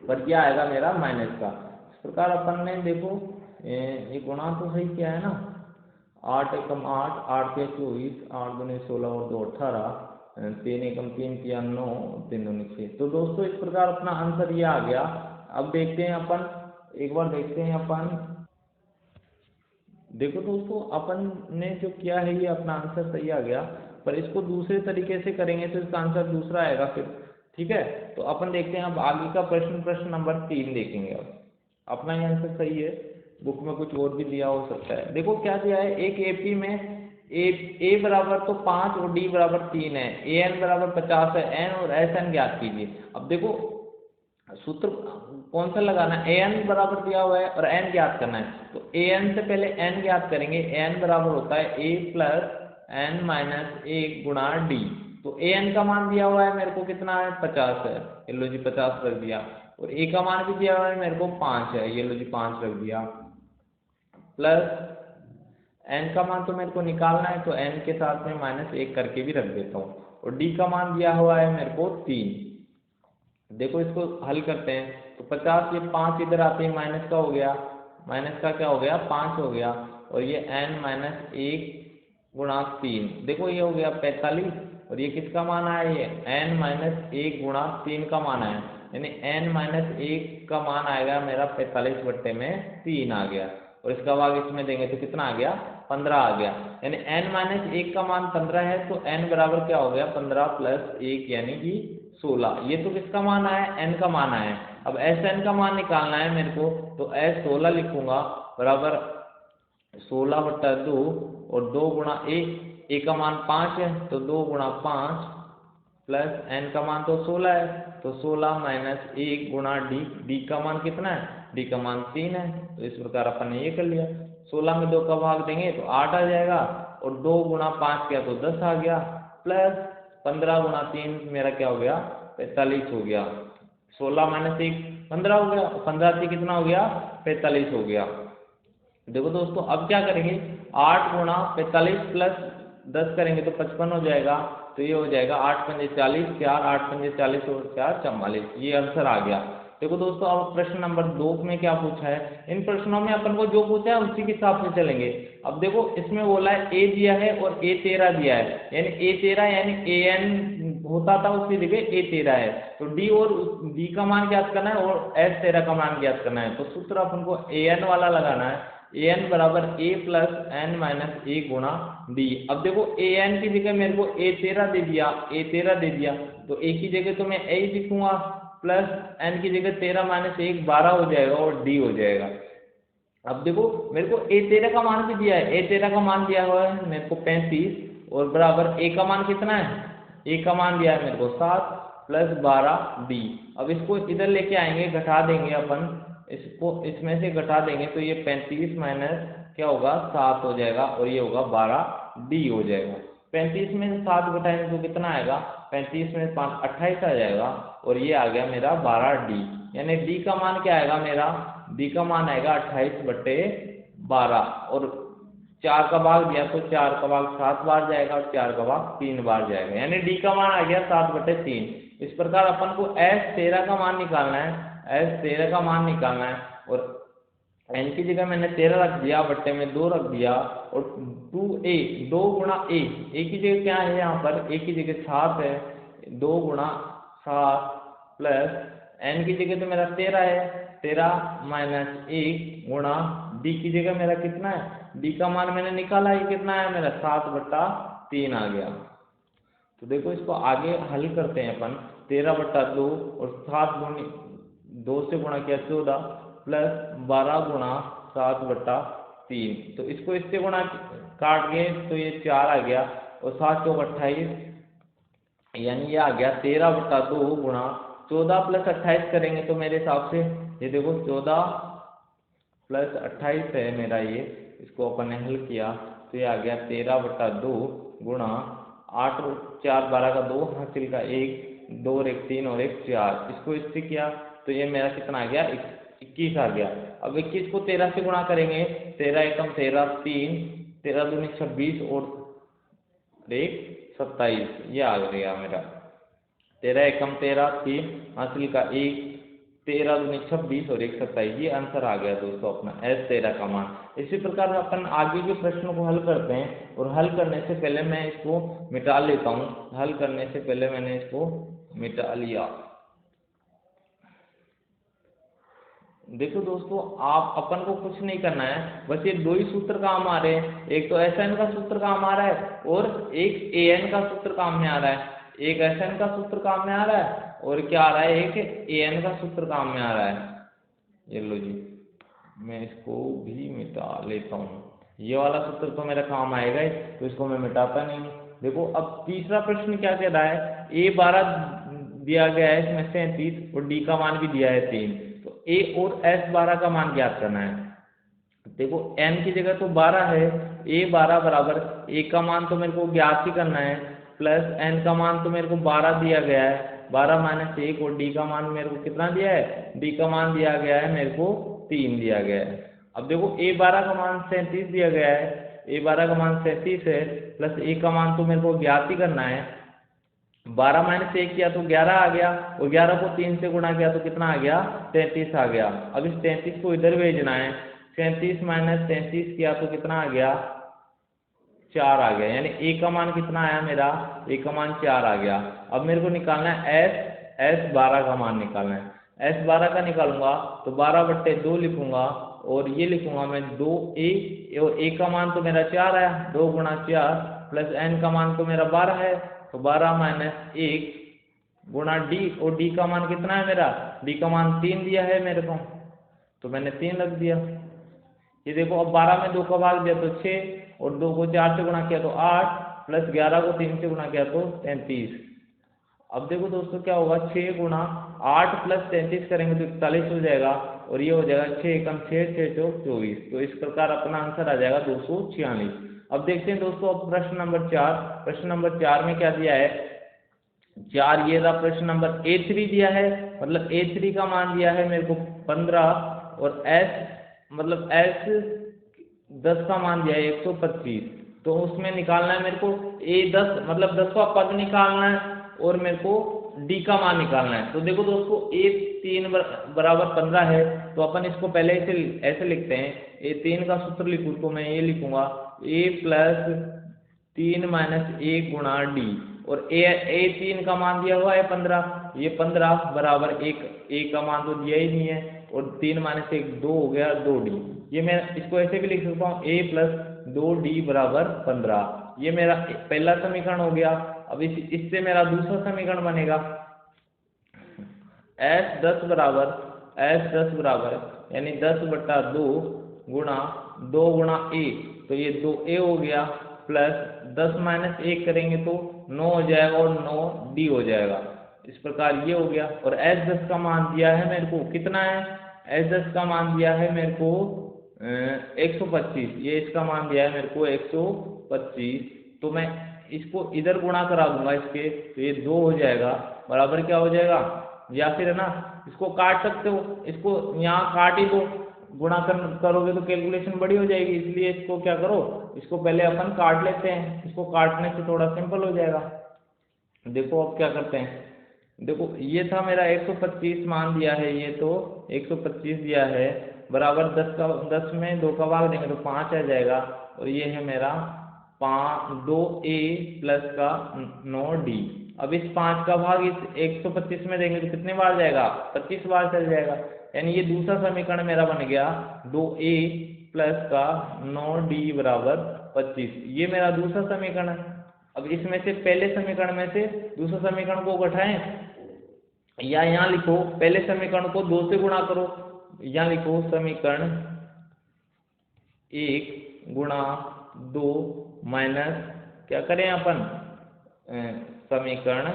पर क्या आएगा मेरा माइनस का। इस प्रकार अपन ने देखो ये गुणा तो सही किया है ना, 8 एकम 8, 8 के 24, 8 दूनी 16 और 2 18, 3 एकम 3 किया 9, 3 दूनी 6। तो दोस्तों इस प्रकार अपना आंसर ये आ गया। अब देखते हैं अपन, एक बार देखते हैं अपन। देखो दोस्तों अपन ने जो किया है ये अपना आंसर सही आ गया, पर इसको दूसरे तरीके से करेंगे तो इसका आंसर दूसरा आएगा फिर, ठीक है। तो अपन देखते हैं अब आगे का प्रश्न नंबर 3 देखेंगे। अब अपना ये आंसर सही है, बुक में कुछ और भी दिया हो सकता है। देखो क्या दिया है, एक एपी में ए बराबर तो 5 और डी बराबर 3 है, ए एन बराबर 50 है, एन और एस एन ज्ञात कीजिए। अब देखो सूत्र कौन सा लगाना है, ए एन बराबर दिया हुआ है और एन ज्ञात करना है, तो ए एन से पहले एन ज्ञात करेंगे। एन बराबर होता है ए प्लस एन माइनस 1 गुणा डी। तो ए एन का मान दिया हुआ है मेरे को कितना है 50 है, ये लो जी 50 रख दिया, और ए का मान भी दिया हुआ है मेरे को 5 है, ये लो जी 5 रख दिया। प्लस n का मान तो मेरे को निकालना है, तो n के साथ में -1 करके भी रख देता हूँ, और d का मान दिया हुआ है मेरे को 3। देखो इसको हल करते हैं, तो 50, ये 5 इधर आते ही माइनस का हो गया, माइनस का क्या हो गया 5 हो गया, और ये n-1 गुणा 3, देखो ये हो गया 45, और ये किसका मान आया, ये n-1 गुणा 3 का मान आया, यानी n-1 का मान आएगा मेरा 45/3 आ गया, और इसका भाग इसमें देंगे तो कितना आ गया 15 आ गया, यानी n-1 का मान 15 है, तो n बराबर क्या हो गया 15 + 1 यानी कि 16। ये तो किसका मान आया, n का मान आया। अब Sn का मान निकालना है मेरे को, तो S16 लिखूंगा बराबर 16/2, और 2 गुणा a का मान 5 है, तो 2 गुणा 5 प्लस n का मान तो 16 है, तो 16 - 1 गुणा d का मान कितना है, d का मान 3 है, तो इस प्रकार अपन ने ये कर लिया। 16 में 2 का भाग देंगे तो 8 आ जाएगा, और 2 गुणा 5 किया तो 10 आ गया, प्लस 15 गुणा 3 मेरा क्या हो गया 45 हो गया, 16 - 1 15 हो गया, 15 से कितना हो गया 45 हो गया। देखो दोस्तों अब क्या करेंगे, 8 गुणा 45 प्लस 10 करेंगे तो 55 हो जाएगा, तो ये हो जाएगा 8 पंजे 40, 4 8 पंजे 40 और 4 44, ये आंसर आ गया। देखो दोस्तों अब प्रश्न नंबर 2 में क्या पूछा है, इन प्रश्नों में अपन को जो पूछा है उसी के हिसाब से चलेंगे। अब देखो इसमें बोला है a दिया है और a13 दिया है, यानी a13 यानी an होता था उसकी जगह a13 है, तो d और d का मान ज्ञात करना है और S13 का मान ज्ञात करना है, तो सूत्र अपन को an वाला लगाना है, an बराबर a + n-1 गुणा d। अब देखो an की जगह मेरे को a13 दे दिया, तो a की जगह तो मैं a ही लिखूंगा, प्लस n की जगह 13 - 1 12 हो जाएगा, और d हो जाएगा। अब देखो मेरे को a13 का मान भी दिया है, a13 का मान दिया हुआ है मेरे को 35, और बराबर a का मान कितना है, a का मान दिया है मेरे को 7 + 12 d। अब इसको इधर लेके आएंगे, घटा देंगे अपन, इसको इसमें से घटा देंगे तो ये 35 माइनस क्या होगा 7 हो जाएगा, और ये होगा 12 d हो जाएगा। 35 में से 7 घटाएंगे तो कितना आएगा, 35 में 5 28 आ जाएगा, और ये आ गया मेरा 12d, यानी d का मान क्या आएगा मेरा, d का मान आएगा 28/12, और 4 का भाग दिया तो 4 का भाग 7 बार जाएगा, और 4 का भाग 3 बार जाएगा, यानी d का मान आ गया 7/3। इस प्रकार अपन को S13 का मान निकालना है, S13 का मान निकालना है, और n की जगह मैंने 13 रख दिया, बट्टे में 2 रख दिया, और 2a 2 गुणा a की जगह क्या है यहाँ पर, a की जगह 7 है, 2 गुणा 7 प्लस n की जगह तो मेरा 13 है, 13 - 1 गुणा d की जगह मेरा कितना है, d का मान मैंने निकाला, ये कितना है मेरा 7/3 आ गया। तो देखो इसको आगे हल करते हैं अपन, 13/2 और 7 गुणी 2 से गुणा किया 14 प्लस 12 गुणा 7/3, तो इसको इससे गुणा काट गए तो ये 4 आ गया, और 7 चौक 28, यानी ये आ गया 13/2 गुणा 14 + 28 करेंगे तो मेरे हिसाब से ये देखो 14 + 28 है मेरा, ये इसको अपन ने हल किया तो ये आ गया 13/2 गुणा 8 और 4 12 का 2 हासिल का 1 2 और 1 3 और 1 4, इसको इससे किया तो ये मेरा कितना आ गया 21 आ गया। अब 21 को 13 से गुणा करेंगे, 13 एकम 13 3 13 दूनी 26 और 1 27, ये आ गया मेरा 13 एकम 13 3 हासिल का 1 13 दूनी 26 और 1 27, ये आंसर आ गया दोस्तों अपना S13 का मान। इसी प्रकार अपन आगे के प्रश्नों को हल करते हैं, और हल करने से पहले मैं इसको मिटा लेता हूँ, हल करने से पहले मैंने इसको मिटा लिया। देखो दोस्तों आप अपन को कुछ नहीं करना है, बस ये 2 ही सूत्र काम आ रहे हैं, एक तो Sn का सूत्र काम आ रहा है और एक An का सूत्र काम में आ रहा है, एक Sn का सूत्र काम में आ रहा है और क्या आ रहा है, एक An का सूत्र काम में आ रहा है। ये लो जी, मैं इसको भी मिटा लेता हूँ, ये वाला सूत्र तो मेरा काम आएगा ही, तो इसको मैं मिटाता नहीं। देखो अब तीसरा प्रश्न क्या कह रहा है, A12 दिया गया है इसमें 37 और D का मान भी दिया है 3, तो A और S12 का मान ज्ञात करना है। देखो n की जगह तो 12 है, A12 बराबर A का मान तो मेरे को ज्ञात ही करना है, प्लस n का मान तो मेरे को 12 दिया गया है, 12 - 1, और D का मान मेरे को कितना दिया है, D का मान दिया गया है मेरे को 3 दिया गया है। अब देखो A12 का मान 37 दिया गया है, A12 का मान 37 है, प्लस A का मान तो मेरे को ज्ञात ही करना है। 12 माइनस 1 किया तो 11 आ गया, और 11 को 3 से गुणा किया तो कितना आ गया, 33 आ गया। अब इस 33 को इधर भेजना है, 37 माइनस 33 किया तो कितना आ गया, 4 आ गया। यानी A का मान कितना आया मेरा, A का मान 4 आ गया। अब मेरे को निकालना है S12 का मान निकालना है। S12 का निकालूंगा तो 12/2 लिखूंगा, और ये लिखूंगा मैं 2A, और A का मान तो मेरा 4 है, 2 गुणा 4, प्लस N का मान तो मेरा 12 है, तो 12 माइनस 1 गुणा D, और D का मान कितना है मेरा, D का मान 3 दिया है मेरे को, तो मैंने 3 रख दिया। ये देखो अब 12 में 2 का भाग दिया तो 6, और 2 को 4 से गुणा किया तो 8, प्लस 11 को 3 से गुणा किया तो 33। अब देखो दोस्तों क्या होगा, 6 गुणा 8 प्लस 33 करेंगे तो 41 हो जाएगा, और ये हो जाएगा 6 एकम 6, 6 चौक 24। तो इस प्रकार अपना आंसर आ जाएगा 246। अब देखते हैं दोस्तों, अब प्रश्न नंबर 4। प्रश्न नंबर 4 में क्या दिया है, 4 ये रहा प्रश्न नंबर। A3 दिया है, मतलब A3 का मान दिया है मेरे को 15, और S10 का मान दिया है 125। तो उसमें निकालना है मेरे को A10, मतलब 10वां पद निकालना है, और मेरे को D का मान निकालना है। तो देखो दोस्तों, A3 बराबर 15 है, तो अपन इसको पहले ऐसे लिखते हैं। A3 का सूत्र लिखूँ तो मैं ये लिखूंगा A प्लस 3 माइनस 1 गुणा D, और A3 का मान दिया हुआ है 15, ये 15 बराबर 1, A का मान तो दिया ही नहीं है, और 3 माइनस 1 2 हो गया, 2D। ये मैं इसको ऐसे भी लिख सकता हूँ A प्लस 2D बराबर 15। ये मेरा पहला समीकरण हो गया। अब इससे मेरा दूसरा समीकरण बनेगा S10 बराबर यानी 10/2 गुणा 2 गुणा A, तो ये 2A हो गया, प्लस 10 माइनस 1 करेंगे तो 9 हो जाएगा, और 9D हो जाएगा। इस प्रकार ये हो गया। और S10 का मान दिया है मेरे को कितना है, S10 का मान दिया है मेरे को 125। ये इसका मान दिया है मेरे को 125। तो मैं इसको इधर गुणा करा दूंगा इसके, तो ये 2 हो जाएगा, बराबर क्या हो जाएगा, या फिर है ना, इसको काट सकते हो, इसको यहाँ काट ही दो, गुणा करोगे तो कैलकुलेशन बड़ी हो जाएगी, इसलिए इसको क्या करो, इसको पहले अपन काट लेते हैं, इसको काटने से थोड़ा सिंपल हो जाएगा। देखो अब क्या करते हैं, देखो ये था मेरा 125 मान दिया है, ये तो 125 दिया है, बराबर 10 में 2 का भाग देंगे तो 5 आ जाएगा, और ये है मेरा 2A प्लस का 9D। अब इस 5 का भाग इस 125 में देंगे तो कितने बार जाएगा, 25 बार चल जाएगा। यानी ये दूसरा समीकरण मेरा बन गया 2A प्लस का 9D बराबर 25। ये मेरा दूसरा समीकरण है। अब इसमें से पहले समीकरण में से दूसरा समीकरण को घटाएं, या यहाँ लिखो पहले समीकरण को 2 से गुणा करो, यहाँ लिखो समीकरण 1 गुणा 2 माइनस क्या करें अपन, समीकरण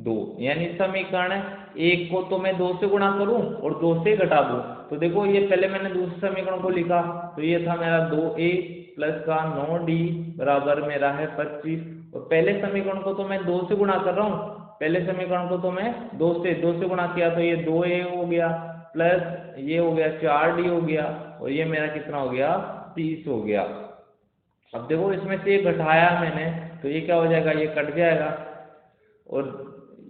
2, यानी समीकरण 1 को तो मैं 2 से गुणा करूं और 2 से घटा दूं। तो देखो ये पहले मैंने दूसरे समीकरण को लिखा, तो ये था मेरा 2A प्लस का 9D बराबर मेरा है 25, और पहले समीकरण को तो मैं 2 से गुणा कर रहा हूँ, पहले समीकरण को तो मैं 2 से गुणा किया, तो ये 2A हो गया, प्लस ये हो गया 4D हो गया, और ये मेरा कितना हो गया, 30 हो गया। अब देखो इसमें से ये घटाया मैंने, तो ये क्या हो जाएगा, ये कट जाएगा, और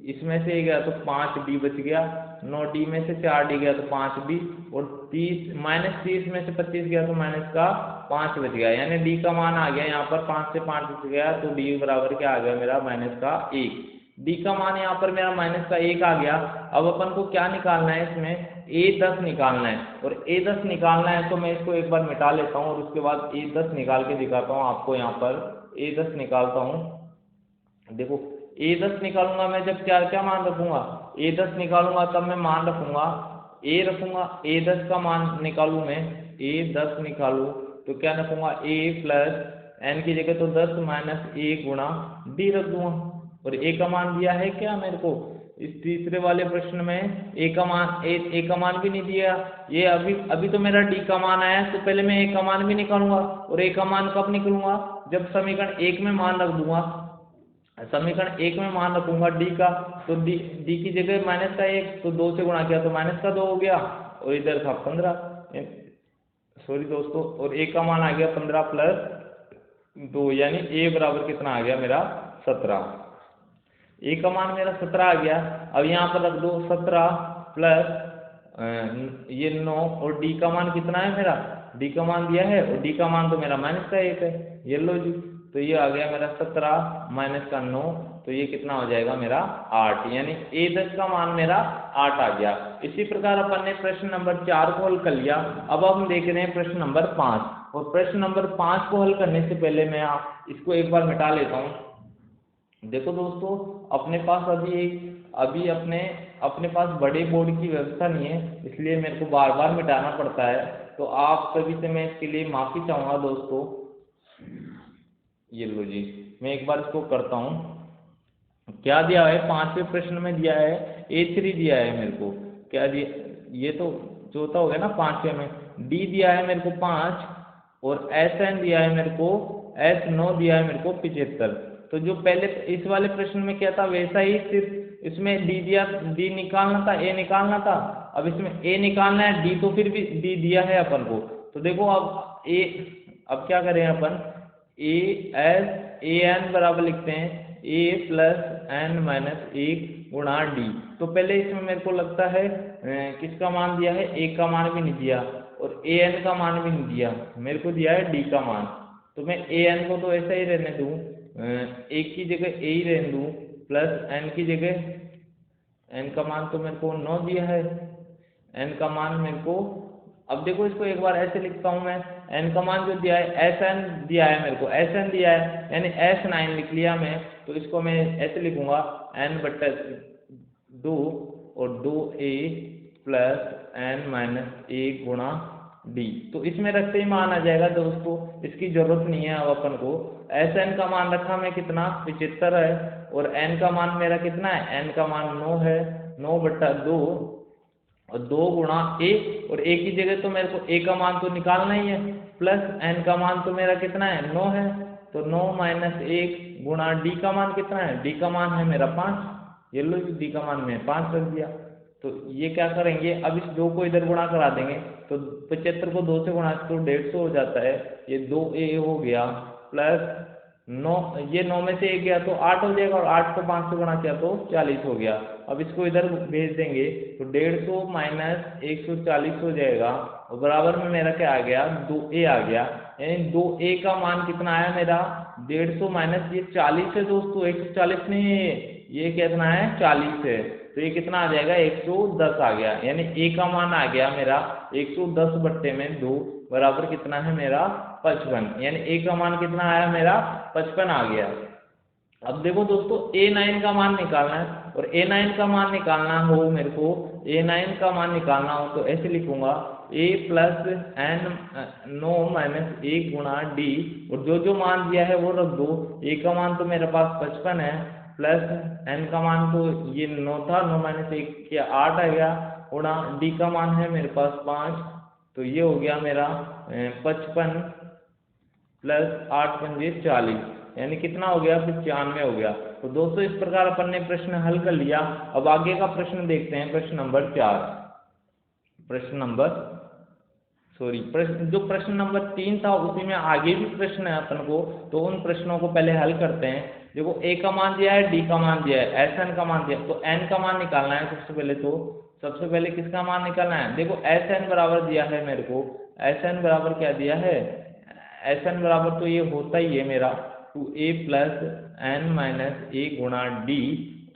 इसमें से ये गया तो 5D बच गया, 9D में से 4D गया तो 5D, और 30 में से 25 गया तो माइनस का 5 बच गया, यानी D का मान आ गया यहाँ पर 5 से 5 बच गया, तो D बराबर क्या आ गया मेरा, माइनस का 1। D का मान यहाँ पर मेरा माइनस का 1 आ गया। अब अपन को क्या निकालना है, इसमें A10 निकालना है, और A10 निकालना है तो मैं इसको एक बार मिटा लेता हूँ, और उसके बाद A10 निकाल के दिखाता हूँ आपको। यहाँ पर A10 निकालता हूँ, देखो A10 निकालूंगा मैं जब क्या क्या मान रखूंगा, A10 निकालूंगा तब मैं मान रखूंगा A रखूंगा, A10 का मान निकालूं मैं, A10 निकालूं तो क्या रखूंगा, A प्लस N की जगह तो 10 माइनस 1 गुणा D रख दूंगा, और A का मान दिया है क्या मेरे को, इस तीसरे वाले प्रश्न में A का मान भी नहीं दिया। ये अभी तो मेरा D का मान आया, तो पहले मैं A का मान भी निकालूंगा, और A का मान कब निकालूंगा, जब समीकरण 1 में मान रख दूंगा, समीकरण 1 में मान रखूंगा D का, तो D की जगह माइनस का 1, तो 2 से गुणा किया तो माइनस का 2 हो गया, और इधर था 15, सॉरी दोस्तों, और ए का मान आ गया 15 प्लस 2, यानी ए बराबर कितना आ गया मेरा 17। ए का मान मेरा 17 आ गया। अब यहाँ पर रख दो 17 प्लस ये 9, और डी का मान कितना है मेरा, डी का मान दिया है, और डी का मान तो मेरा माइनस का 1 है, ये लो जी। तो ये आ गया मेरा 17 माइनस का 9, तो ये कितना हो जाएगा मेरा 8, यानी ए 10 का मान मेरा 8 आ गया। इसी प्रकार अपन ने प्रश्न नंबर 4 को हल कर लिया। अब हम देख रहे हैं प्रश्न नंबर 5, और प्रश्न नंबर 5 को हल करने से पहले मैं इसको एक बार मिटा लेता हूँ। देखो दोस्तों, अपने पास अभी अपने पास बड़े बोर्ड की व्यवस्था नहीं है, इसलिए मेरे को बार बार मिटाना पड़ता है, तो आप सभी से मैं इसके लिए माफ़ी चाहूँगा दोस्तों। ये लो जी, मैं एक बार इसको करता हूँ। क्या दिया है 5वें प्रश्न में, दिया है A3 दिया है मेरे को, क्या दिया, ये तो चौथा हो गया ना 5वें में। डी दिया है मेरे को 5, और SN दिया है मेरे को, S9 दिया है मेरे को 75। तो जो पहले इस वाले प्रश्न में क्या था वैसा ही, सिर्फ इसमें डी निकालना था, ए निकालना था। अब इसमें ए निकालना है, डी तो फिर भी डी दिया है अपन को। तो देखो अब क्या करें अपन, एन बराबर लिखते हैं ए प्लस एन माइनस 1 गुणा डी। तो पहले इसमें मेरे को लगता है किसका मान दिया है, ए का मान भी नहीं दिया, और ए एन का मान भी नहीं दिया, मेरे को दिया है डी का मान। तो मैं ए एन को तो ऐसा ही रहने दूँ, एक की जगह ए ही रहने दूँ, प्लस एन की जगह एन का मान तो मेरे को 9 दिया है, एन का मान मेरे को, अब देखो इसको एक बार ऐसे लिखता हूँ मैं, एन का मान जो दिया है एस एन दिया है मेरे को, एस एन दिया है, यानी S9 लिख लिया मैं। तो इसको मैं ऐसे लिखूंगा n/2 और 2a प्लस n माइनस 1 गुणा डी। तो इसमें रखते ही मान आ जाएगा दोस्तों, इसकी जरूरत नहीं है अब अपन को। SN का मान रखा मैं कितना 75 है, और n का मान मेरा कितना है, n का मान 9 है, 9/2 और 2 गुणा ए, और ए की जगह तो मेरे को ए का मान तो निकालना ही है, प्लस एन का मान तो मेरा कितना है 9 है, तो 9 माइनस 1 गुणा डी का मान कितना है, डी का मान है मेरा 5, ये लो डी का मान मैं 5 रख दिया। तो ये क्या करेंगे, अब इस 2 को इधर गुणा करा देंगे, तो 75 को 2 से गुणा तो 150 हो जाता है, ये 2a हो गया, प्लस 9, ये 9 में से 1 गया तो 8 हो जाएगा, और 8 को 5 से गुणा किया तो 40 हो गया। अब इसको इधर भेज देंगे तो 150 माइनस 140 हो जाएगा, और बराबर में मेरा क्या आ गया 2a आ गया, यानी 2a का मान कितना आया मेरा 150 माइनस ये 40 है दोस्तों, 140 नहीं है, ये कितना है 40 है, तो ये कितना आ जाएगा 110 आ गया, यानी a का मान आ गया मेरा 110/2 बराबर कितना है मेरा 55, यानी a का मान कितना आया मेरा 55 आ गया। अब देखो दोस्तों A9 का मान निकालना है, और A9 का मान निकालना हो मेरे को, A9 का मान निकालना हो तो ऐसे लिखूंगा a प्लस एन 9 माइनस 1 गुणा डी, और जो मान दिया है वो रख दो। a का मान तो मेरे पास 55 है, प्लस n का मान तो ये 9 था, 9 माइनस 1 किया 8 आ गया, गुणा डी का मान है मेरे पास 5, तो ये हो गया मेरा 55 प्लस 8 पंजे 40, यानी कितना हो गया 95 हो गया। तो दोस्तों इस प्रकार अपन ने प्रश्न हल कर लिया। अब आगे का प्रश्न देखते हैं, प्रश्न नंबर 4, जो प्रश्न नंबर 3 था उसी में आगे भी प्रश्न है अपन को, तो उन प्रश्नों को पहले हल करते हैं। देखो a का मान दिया है, d का मान दिया है, SN का मान दिया है, तो n का मान निकालना है सबसे पहले किसका मान निकालना है, देखो SN बराबर दिया है मेरे को, SN बराबर क्या दिया है, SN बराबर तो ये होता ही है मेरा 2a प्लस n माइनस 1 गुणा डी,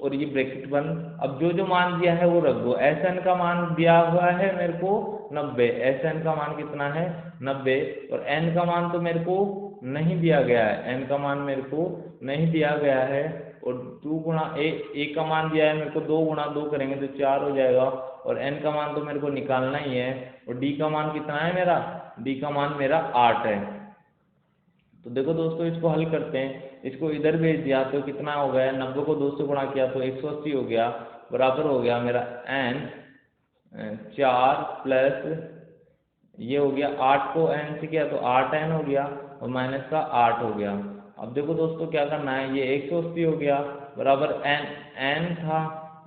और ये ब्रैकेट बंद। अब जो मान दिया है वो रख दो। SN का मान दिया हुआ है मेरे को 90, SN का मान कितना है 90, और n का मान तो मेरे को नहीं दिया गया है, n का मान मेरे को नहीं दिया गया है, और 2 गुणा a का मान दिया है मेरे को, 2 गुणा 2 करेंगे तो 4 हो जाएगा, और n का मान तो मेरे को निकालना ही है, और d का मान कितना है मेरा, d का मान मेरा 8 है। तो देखो दोस्तों इसको हल करते हैं, इसको इधर भेज दिया तो कितना हो गया, 90 को 2 से गुणा किया तो 180 हो गया, बराबर हो गया मेरा n 4 प्लस ये हो गया 8 को n से किया तो 8n हो गया, और माइनस का 8 हो गया। अब देखो दोस्तों क्या करना है, ये 180 हो गया बराबर n था,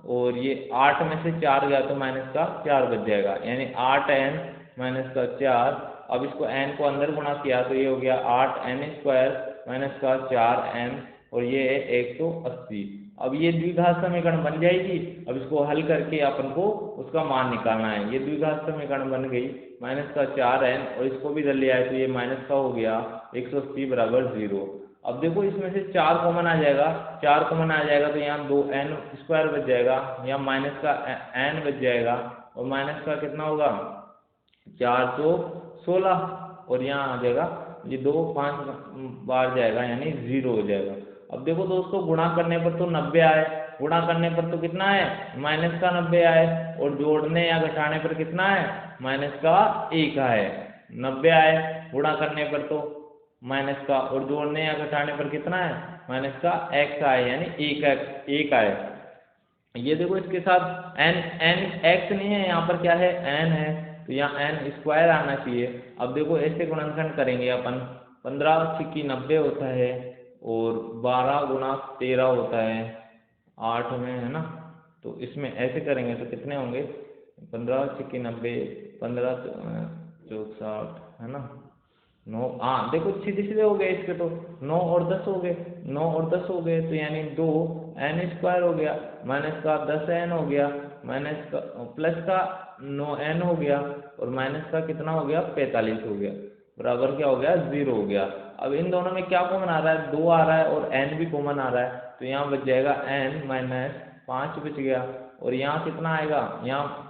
और ये 8 में से 4 गया तो माइनस का 4 बच जाएगा, यानी 8n माइनस का 4 अब इसको n को अंदर गुणा किया तो ये हो गया 8n² माइनस का 4n और ये है 180। अब ये द्विघात समीकरण बन जाएगी। अब इसको हल करके अपन को उसका मान निकालना है। ये द्विघात समीकरण बन गई माइनस का 4n और इसको भी इधर ले आए तो ये माइनस का हो गया 180 बराबर 0। अब देखो इसमें से 4 कॉमन आ जाएगा, 4 कॉमन आ जाएगा तो यहाँ 2n² बच जाएगा, यहाँ माइनस का n बच जाएगा और माइनस का कितना होगा 4 तो 16 और यहाँ आ जाएगा ये 2 5 बार जाएगा यानी 0 हो जाएगा। अब देखो दोस्तों गुणा करने पर तो 90 आए, गुणा करने पर तो कितना है माइनस का 90 आए और जोड़ने या घटाने पर कितना है माइनस का 1 आए। 90 आए गुणा करने पर तो माइनस का और जोड़ने या घटाने पर कितना है माइनस का x आए यानी 1 आए। ये देखो इसके साथ n x नहीं है, यहाँ पर क्या है n है तो यहाँ n² आना चाहिए। अब देखो ऐसे गुणनखंड करेंगे अपन 15 छिक्की 90 होता है और 12 गुणा 13 होता है 8 में है ना। तो इसमें ऐसे करेंगे तो कितने होंगे 15 छिक्की 90 15 चौक 60 है ना 9। हाँ देखो सीधे सीधे हो गए इसके तो 9 और 10 हो गए, 9 और 10 हो गए तो यानी 2n² हो गया माइनस का 10n हो गया माइनस का प्लस का 9n हो गया और माइनस का कितना हो गया 45 हो गया बराबर क्या हो गया 0 हो गया। अब इन दोनों में क्या कॉमन आ रहा है 2 आ रहा है और n भी कॉमन आ रहा है तो यहाँ बच जाएगा n माइनस 5 बच गया और यहाँ कितना आएगा यहाँ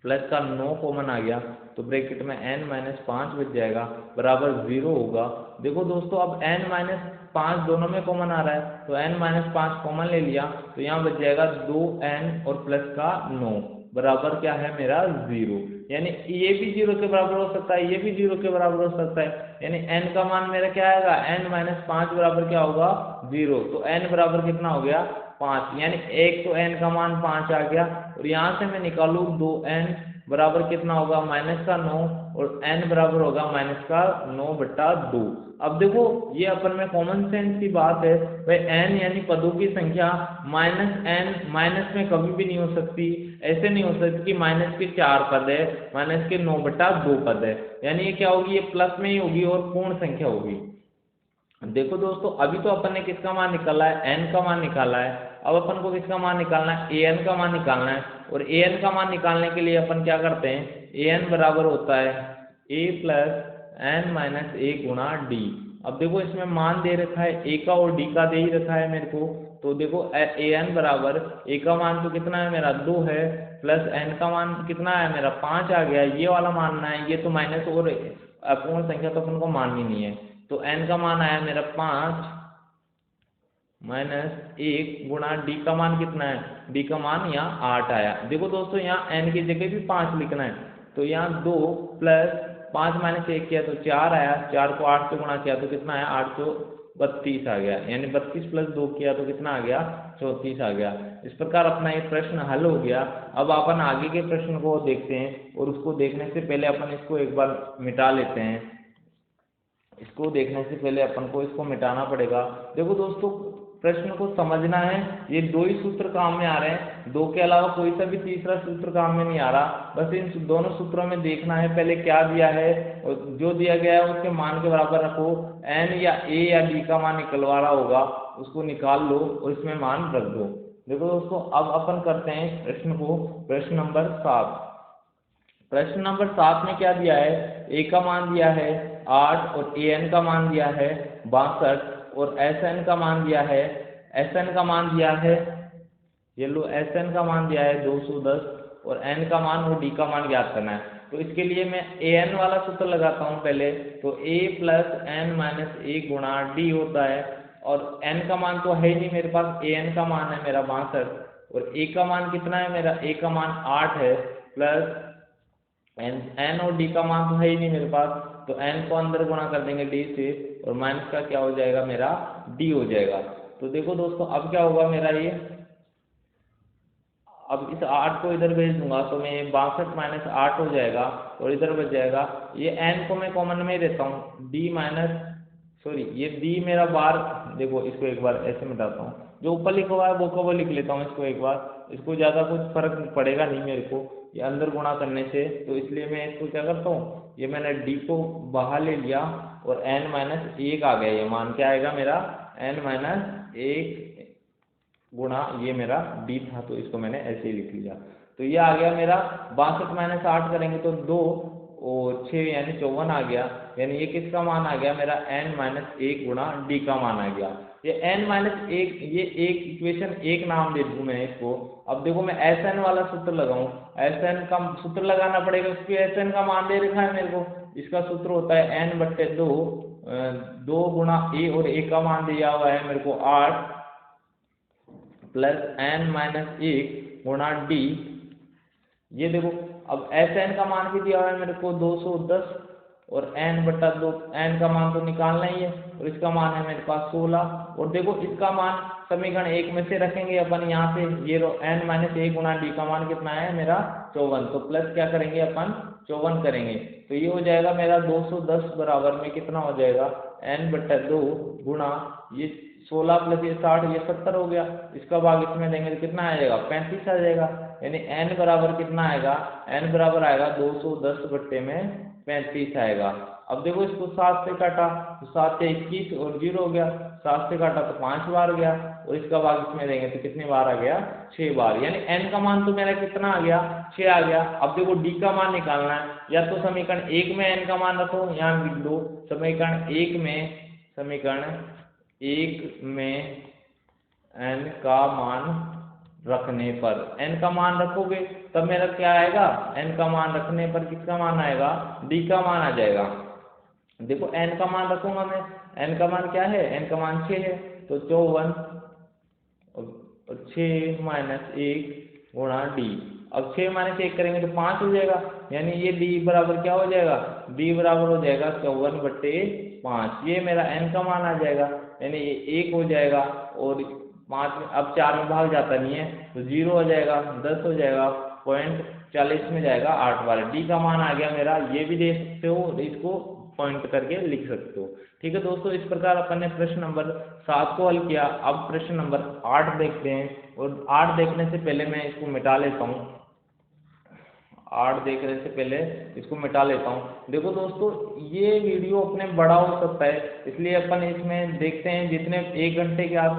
प्लस का 9 कॉमन आ गया तो ब्रैकेट में n माइनस 5 बच जाएगा बराबर 0 होगा। देखो दोस्तों अब n माइनस 5 दोनों में कॉमन आ रहा है तो n माइनस 5 कॉमन ले लिया तो यहाँ बच जाएगा 2n और प्लस का 9 बराबर क्या है मेरा 0। यानी ये भी 0 के बराबर हो सकता है, ये भी 0 के बराबर हो सकता है यानी n का मान मेरा क्या आएगा n माइनस 5 बराबर क्या होगा 0। तो n बराबर कितना हो गया 5 यानी एक तो n का मान 5 आ गया और यहाँ से मैं निकालूँ 2n बराबर कितना होगा माइनस का 9 और n बराबर होगा माइनस का 9/2। अब देखो ये अपन में कॉमन सेंस की बात है भाई n यानी पदों की संख्या n माइनस में कभी भी नहीं हो सकती। ऐसे नहीं हो सकती कि माइनस के 4 पद है माइनस के 9/2 पद है, यानी ये क्या होगी ये प्लस में ही होगी और पूर्ण संख्या होगी। देखो दोस्तों अभी तो अपन ने किसका मान निकाला है n का मान निकाला है। अब अपन को किसका मान निकालना है an का मान निकालना है और an का मान निकालने के लिए अपन क्या करते हैं an बराबर होता है a plus n minus a गुणा d। अब देखो इसमें मान दे रखा है a का और d का दे ही रखा है मेरे को तो देखो an बराबर a का मान तो कितना है मेरा 2 है प्लस n का मान कितना है मेरा 5 आ गया, ये वाला मानना है। ये तो माइनस और अपूर्ण संख्या तो अपन को माननी नहीं है तो n का मान आया मेरा 5 माइनस 1 गुणा d का मान कितना है d का मान यहाँ 8 आया। देखो दोस्तों यहाँ n की जगह भी 5 लिखना है तो यहाँ 2 प्लस 5 माइनस 1 किया तो 4 आया, 4 को 8 से गुणा किया तो कितना आया 8 तो 32 आ गया यानी 32 प्लस 2 किया तो कितना आ गया 34 आ गया। इस प्रकार अपना ये प्रश्न हल हो गया। अब अपन आगे के प्रश्न को देखते हैं और उसको देखने से पहले अपन इसको एक बार मिटा लेते हैं। इसको देखने से पहले अपन को इसको मिटाना पड़ेगा। देखो दोस्तों प्रश्न को समझना है, ये 2 ही सूत्र काम में आ रहे हैं, 2 के अलावा कोई सा भी तीसरा सूत्र काम में नहीं आ रहा। बस इन दोनों सूत्रों में देखना है पहले क्या दिया है और जो दिया गया है उसके मान के बराबर रखो। n या a या d का मान निकलवा रहा होगा उसको निकाल लो और इसमें मान रख दो। देखो दोस्तों अब अपन करते हैं प्रश्न को, प्रश्न नंबर 7। प्रश्न नंबर 7 में क्या दिया है a का मान दिया है 8 और an का मान दिया है 62 और Sn का मान दिया है Sn का मान दिया है ये लो Sn का मान दिया है 210 और n का मान और d का मान ज्ञात करना है। तो इसके लिए मैं an वाला सूत्र लगाता हूँ पहले तो a plus n minus a गुणा d होता है और n का मान तो है ही नहीं मेरे पास, an का मान है मेरा 62 और a का मान कितना है मेरा a का मान 8 है प्लस n और d का मान तो है ही नहीं मेरे पास तो n को अंदर गुणा कर देंगे d से और माइनस का क्या हो जाएगा मेरा d हो जाएगा। तो देखो दोस्तों अब क्या होगा मेरा ये, अब इस 8 को इधर भेज दूंगा तो मैं 62 माइनस 8 हो जाएगा और इधर बच जाएगा ये n को मैं कॉमन में ही देता हूँ d माइनस सॉरी ये d मेरा बार, देखो इसको एक बार ऐसे मिटाता हूँ, जो ऊपर लिखा हुआ है वो को वो लिख लेता हूँ इसको एक बार, इसको ज़्यादा कुछ फर्क पड़ेगा नहीं मेरे को। ये अंदर गुणा करने से, तो इसलिए मैं इसको क्या करता हूँ, ये मैंने डी को बाहर ले लिया और n-1 आ गया, ये मान क्या आएगा मेरा n-1 गुणा ये मेरा डी था, तो इसको मैंने ऐसे ही लिख लिया। तो ये आ गया मेरा 62 - 8 करेंगे तो 2 और 6 यानी 54 आ गया, यानी ये किसका मान आ गया मेरा n-1 गुणा डी का मान आ गया। ये n-1 ये एक इक्वेशन एक नाम दे दूँ मैं इसको। अब देखो मैं Sn वाला सूत्र लगाऊं, Sn का सूत्र लगाना पड़ेगा क्योंकि Sn का मान दे रखा है मेरे को। इसका सूत्र होता है n/2, 2 गुणा a, और a का मान दिया हुआ है मेरे को 8 प्लस n-1 गुणा डी। ये देखो अब Sn का मान भी दिया हुआ है मेरे को 210, और n/2, n का मान तो निकालना ही है, और इसका मान है मेरे पास 16। और देखो इसका मान समीकरण 1 में से रखेंगे अपन यहाँ से, ये n-1 गुणा डी का मान कितना है मेरा 54, तो प्लस क्या करेंगे अपन 54 करेंगे, तो ये हो जाएगा मेरा 210 बराबर में कितना हो जाएगा n/2 गुणा ये 16 प्लस ये 60, ये 70 हो गया। इसका भाग इसमें देंगे तो कितना आ जाएगा 35 आ जाएगा, यानी n बराबर कितना आएगा, n बराबर आएगा 210 बट्टे में 35 आएगा। अब देखो इसको 7 से काटा तो 7 से 21 और 0 हो गया, 7 से काटा तो 5 बार गया, और इसका भाग इसमें देंगे तो कितनी बार आ गया 6 बार, यानी n का मान तो मेरा कितना आ गया 6 आ गया। अब देखो d का मान निकालना है, या तो समीकरण 1 में n का मान रखो, यहाँ लिख दो समीकरण 1 में n का मान रखने पर, n का मान रखोगे तब मेरा क्या आएगा, n का मान रखने पर किसका मान आएगा, d का मान आ जाएगा। देखो n का मान रखूंगा मैं, n का मान क्या है, n का मान 6 है, तो 54 और 6 - 1 गुणा डी। अब 6 - 1 करेंगे तो 5 हो जाएगा, यानी ये d बराबर क्या हो जाएगा, d बराबर हो जाएगा 54/5। ये मेरा n का मान आ जाएगा, यानी ये 1 हो जाएगा, और 5 अब 4 में भाग जाता नहीं है तो 0 हो जाएगा, 10 हो जाएगा, 0.40 में जाएगा 8 बार। डी का मान आ गया मेरा, ये भी दे सकते हो, इसको पॉइंट करके लिख सकते हो। ठीक है दोस्तों, इस प्रकार अपन ने प्रश्न नंबर 7 को हल किया। अब प्रश्न नंबर 8 देखते हैं, और 8 देखने से पहले मैं इसको मिटा लेता हूँ, 8 देखने से पहले इसको मिटा लेता हूँ। देखो दोस्तों ये वीडियो अपने बड़ा हो सकता है, इसलिए अपन इसमें देखते हैं जितने 1 घंटे के आस